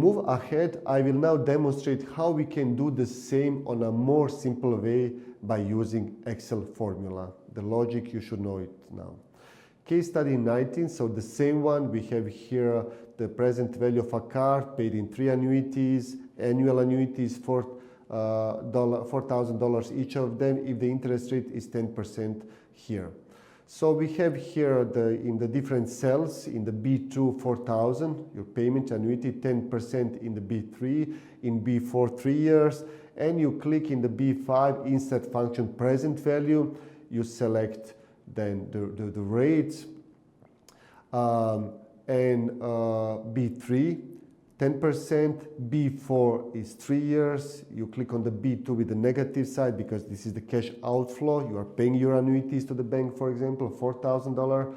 move ahead, I will now demonstrate how we can do the same on a more simple way by using Excel formula. The logic, you should know it now. Case study 19, so the same one. We have here the present value of a card paid in 3 annuities, annual annuities for $4,000 each of them if the interest rate is 10% here. So we have here in the different cells, in the B2 4,000, your payment annuity, 10% in the B3, in B4 3 years, and you click in the B5 insert function present value, you select then the rates, and B3 10%, B4 is 3 years, you click on the B2 with the negative side because this is the cash outflow, you are paying your annuities to the bank, for example, $4,000,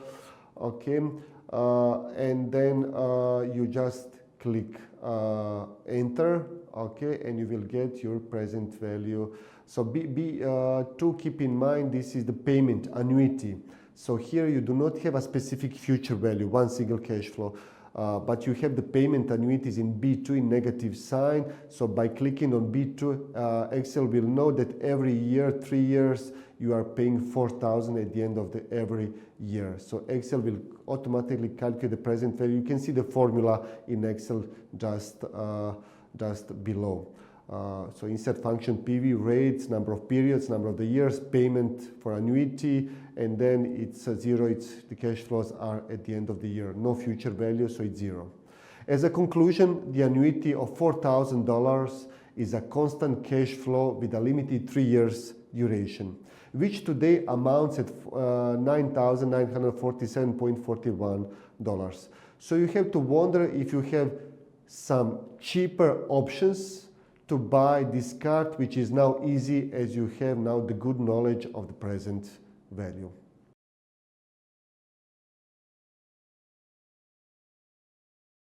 okay, and then you just click enter, okay, and you will get your present value. So to keep in mind, this is the payment annuity. So here you do not have a specific future value, one single cash flow, but you have the payment annuities in B2 in negative sign. So by clicking on B2, Excel will know that every year, 3 years, you are paying $4,000 at the end of every year. So Excel will automatically calculate the present value. You can see the formula in Excel just below. So insert function PV, rates, number of periods, number of the years, payment for annuity, and then it's 0, the cash flows are at the end of the year. No future value, so it's 0. As a conclusion, the annuity of $4,000 is a constant cash flow with a limited 3 years duration, which today amounts at $9,947.41. So you have to wonder if you have some cheaper options to buy this card, which is now easy as you have now the good knowledge of the present value.